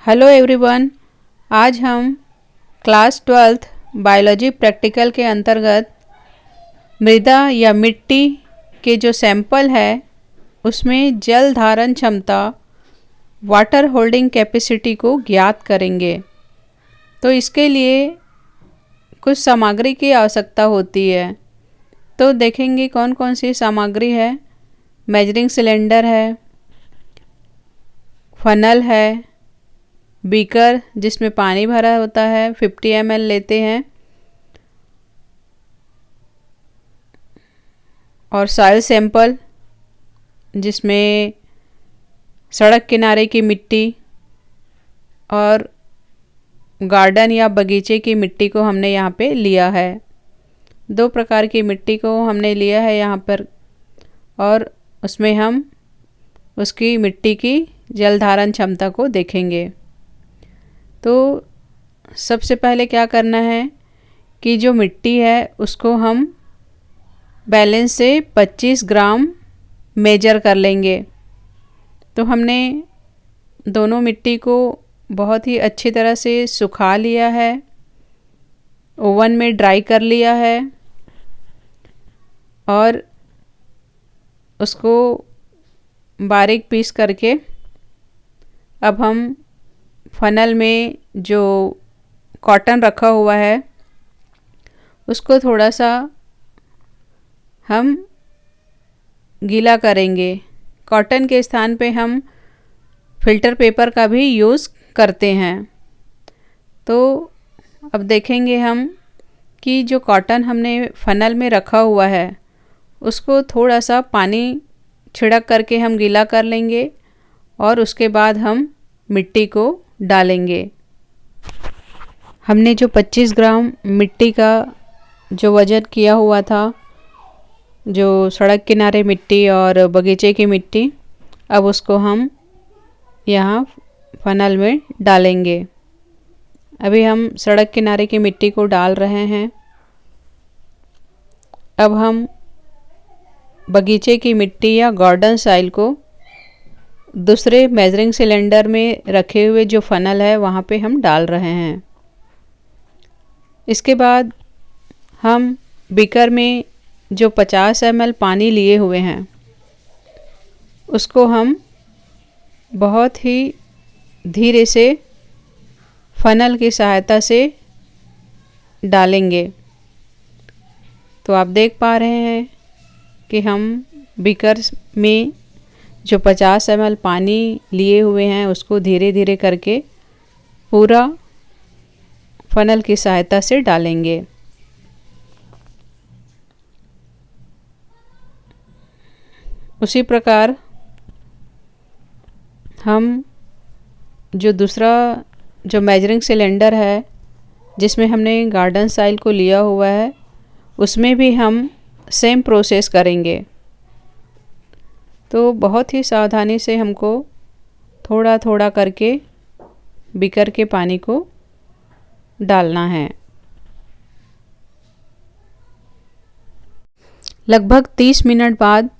Hello everyone. आज हम class 12th biology practical के अंतर्गत मृदा या मिट्टी के जो सैंपल है उसमें जल धारण क्षमता वाटर होल्डिंग कैपेसिटी को ज्ञात करेंगे। तो इसके लिए कुछ सामग्री की आवश्यकता होती है। तो देखेंगे कौन कौन सी सामग्री है। मेजरिंग सिलेंडर है, फनल है, बीकर जिसमें पानी भरा होता है 50 ml लेते हैं, और सॉइल सैंपल जिसमें सड़क किनारे की मिट्टी और गार्डन या बगीचे की मिट्टी को हमने यहाँ पे लिया है। दो प्रकार की मिट्टी को हमने लिया है यहाँ पर, और उसमें हम उसकी मिट्टी की जल धारण क्षमता को देखेंगे। तो सबसे पहले क्या करना है कि जो मिट्टी है उसको हम बैलेंस से 25 ग्राम मेजर कर लेंगे। तो हमने दोनों मिट्टी को बहुत ही अच्छी तरह से सुखा लिया है, ओवन में ड्राई कर लिया है और उसको बारीक पीस करके अब हम फनल में जो कॉटन रखा हुआ है उसको थोड़ा सा हम गीला करेंगे। कॉटन के स्थान पे हम फिल्टर पेपर का भी यूज़ करते हैं। तो अब देखेंगे हम कि जो कॉटन हमने फनल में रखा हुआ है उसको थोड़ा सा पानी छिड़क करके हम गीला कर लेंगे और उसके बाद हम मिट्टी को डालेंगे। हमने जो 25 ग्राम मिट्टी का जो वज़न किया हुआ था, जो सड़क किनारे मिट्टी और बगीचे की मिट्टी, अब उसको हम यहाँ फनल में डालेंगे। अभी हम सड़क किनारे की मिट्टी को डाल रहे हैं। अब हम बगीचे की मिट्टी या गार्डन सॉइल को दूसरे मेजरिंग सिलेंडर में रखे हुए जो फनल है वहाँ पे हम डाल रहे हैं। इसके बाद हम बीकर में जो 50 ml पानी लिए हुए हैं उसको हम बहुत ही धीरे से फनल की सहायता से डालेंगे। तो आप देख पा रहे हैं कि हम बीकर में जो 50 ml पानी लिए हुए हैं उसको धीरे धीरे करके पूरा फनल की सहायता से डालेंगे। उसी प्रकार हम जो दूसरा जो मेजरिंग सिलेंडर है जिसमें हमने गार्डन सॉइल को लिया हुआ है उसमें भी हम सेम प्रोसेस करेंगे। तो बहुत ही सावधानी से हमको थोड़ा थोड़ा करके बीकर के पानी को डालना है। लगभग 30 मिनट बाद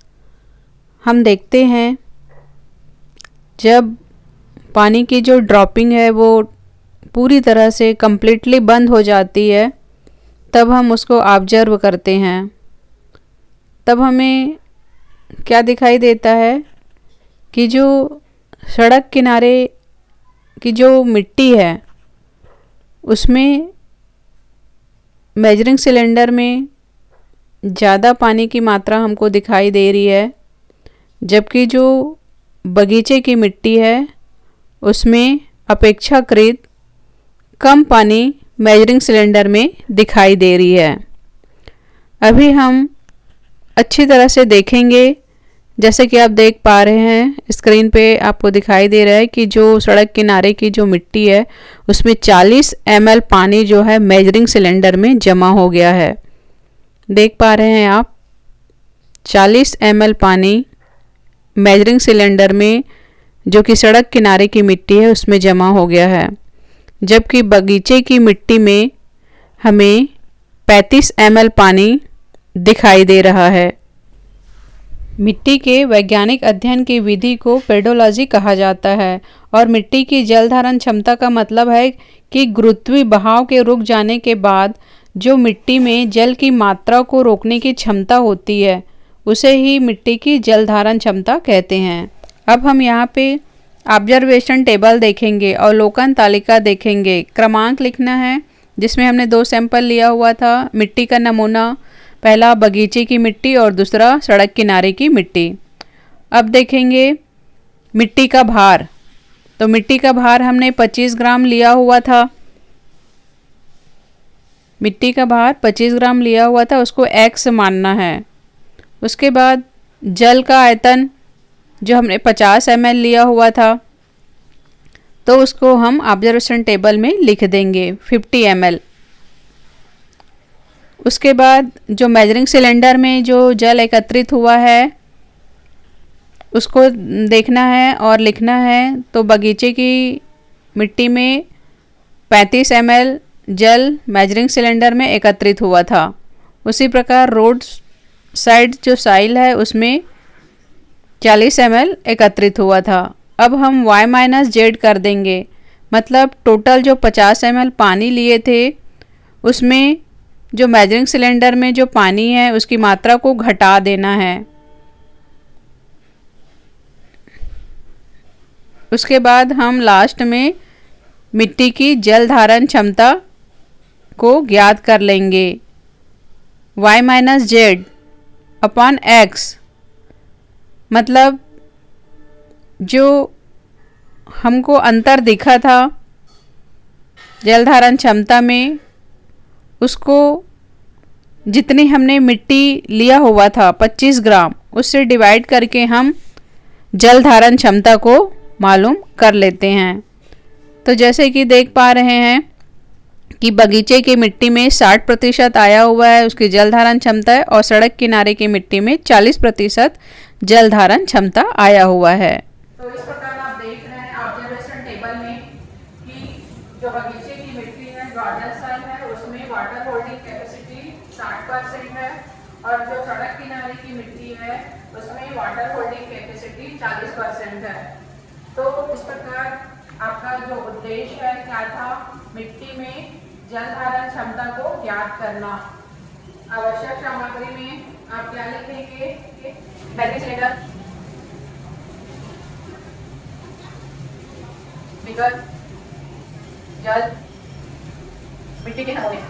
हम देखते हैं जब पानी की जो ड्रॉपिंग है वो पूरी तरह से कम्प्लीटली बंद हो जाती है, तब हम उसको ऑब्जर्व करते हैं। तब हमें क्या दिखाई देता है कि जो सड़क किनारे की जो मिट्टी है उसमें मेजरिंग सिलेंडर में ज़्यादा पानी की मात्रा हमको दिखाई दे रही है, जबकि जो बगीचे की मिट्टी है उसमें अपेक्षाकृत कम पानी मेजरिंग सिलेंडर में दिखाई दे रही है। अभी हम अच्छी तरह से देखेंगे। जैसे कि आप देख पा रहे हैं स्क्रीन पे आपको दिखाई दे रहा है कि जो सड़क किनारे की जो मिट्टी है उसमें 40 ml पानी जो है मेजरिंग सिलेंडर में जमा हो गया है। देख पा रहे हैं आप 40 ml पानी मेजरिंग सिलेंडर में जो कि सड़क किनारे की मिट्टी है उसमें जमा हो गया है, जबकि बगीचे की मिट्टी में हमें 35 ml पानी दिखाई दे रहा है। मिट्टी के वैज्ञानिक अध्ययन की विधि को पेडोलॉजी कहा जाता है और मिट्टी की जल धारण क्षमता का मतलब है कि गुरुत्वीय बहाव के रुक जाने के बाद जो मिट्टी में जल की मात्रा को रोकने की क्षमता होती है उसे ही मिट्टी की जल धारण क्षमता कहते हैं। अब हम यहाँ पे ऑब्जर्वेशन टेबल देखेंगे, अवलोकन तालिका देखेंगे। क्रमांक लिखना है जिसमें हमने 2 सैंपल लिया हुआ था। मिट्टी का नमूना, पहला बगीचे की मिट्टी और दूसरा सड़क किनारे की मिट्टी। अब देखेंगे मिट्टी का भार। तो मिट्टी का भार हमने 25 ग्राम लिया हुआ था। मिट्टी का भार 25 ग्राम लिया हुआ था, उसको x मानना है। उसके बाद जल का आयतन जो हमने 50 ml लिया हुआ था, तो उसको हम ऑब्जर्वेशन टेबल में लिख देंगे 50 ml। उसके बाद जो मेजरिंग सिलेंडर में जो जल एकत्रित हुआ है उसको देखना है और लिखना है। तो बगीचे की मिट्टी में 35 ml जल मेजरिंग सिलेंडर में एकत्रित हुआ था। उसी प्रकार रोड साइड जो साइल है उसमें 40 ml एकत्रित हुआ था। अब हम y-z कर देंगे, मतलब टोटल जो 50 ml पानी लिए थे उसमें जो मेजरिंग सिलेंडर में जो पानी है उसकी मात्रा को घटा देना है। उसके बाद हम लास्ट में मिट्टी की जल धारण क्षमता को ज्ञात कर लेंगे। y-z अपॉन x, मतलब जो हमको अंतर दिखा था जल धारण क्षमता में, उसको जितनी हमने मिट्टी लिया हुआ था 25 ग्राम, उससे डिवाइड करके हम जल धारण क्षमता को मालूम कर लेते हैं। तो जैसे कि देख पा रहे हैं कि बगीचे की मिट्टी में 60% आया हुआ है उसकी जल धारण क्षमता है और सड़क किनारे की मिट्टी में 40% जल धारण क्षमता आया हुआ है। तो इस प्रकार आप देख रहे हैं ऑब्जर्वेशन टेबल में कि जो बगीचे की मिट्टी है, गार्डन सॉइल है, उसमें वाटर होल्डिंग कैपेसिटी 60% है और जो सड़क किनारे की मिट्टी है उसमें वाटर होल्डिंग कैपेसिटी 40% है। तो इस प्रकार आपका जो उद्देश्य है क्या था, मिट्टी में जल धारण क्षमता को ज्ञात करना। आवश्यक सामग्री में आप क्या लिखेंगे, बैटरी सिलेंडर, बिगर, जल, मिट्टी के नमूने,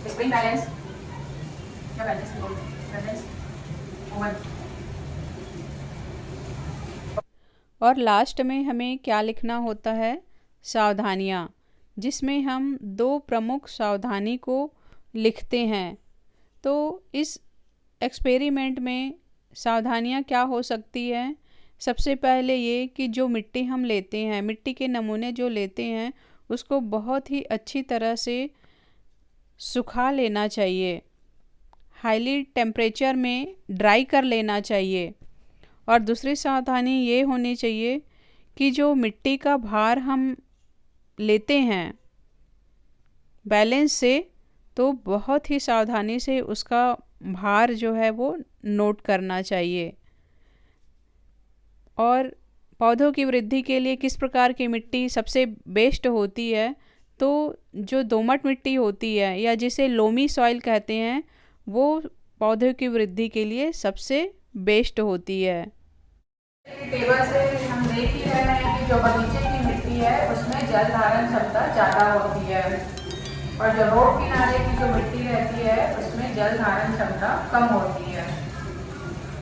स्प्रिंग बैलेंस या बैलेंस ओवन। और लास्ट में हमें क्या लिखना होता है, सावधानियाँ, जिसमें हम 2 प्रमुख सावधानी को लिखते हैं। तो इस एक्सपेरिमेंट में सावधानियाँ क्या हो सकती है, सबसे पहले ये कि जो मिट्टी हम लेते हैं, मिट्टी के नमूने जो लेते हैं उसको बहुत ही अच्छी तरह से सुखा लेना चाहिए, हाईली टेम्परेचर में ड्राई कर लेना चाहिए। और दूसरी सावधानी ये होनी चाहिए कि जो मिट्टी का भार हम लेते हैं बैलेंस से, तो बहुत ही सावधानी से उसका भार जो है वो नोट करना चाहिए। और पौधों की वृद्धि के लिए किस प्रकार की मिट्टी सबसे बेस्ट होती है, तो जो दोमट मिट्टी होती है या जिसे लोमी सॉइल कहते हैं, वो पौधों की वृद्धि के लिए सबसे बेस्ट होती है। टेबल से हम देख ही रहे हैं कि जो बगीचे की मिट्टी है उसमें जल धारण क्षमता ज़्यादा होती है और जो रोड किनारे की जो मिट्टी रहती है उसमें जल धारण क्षमता कम होती है।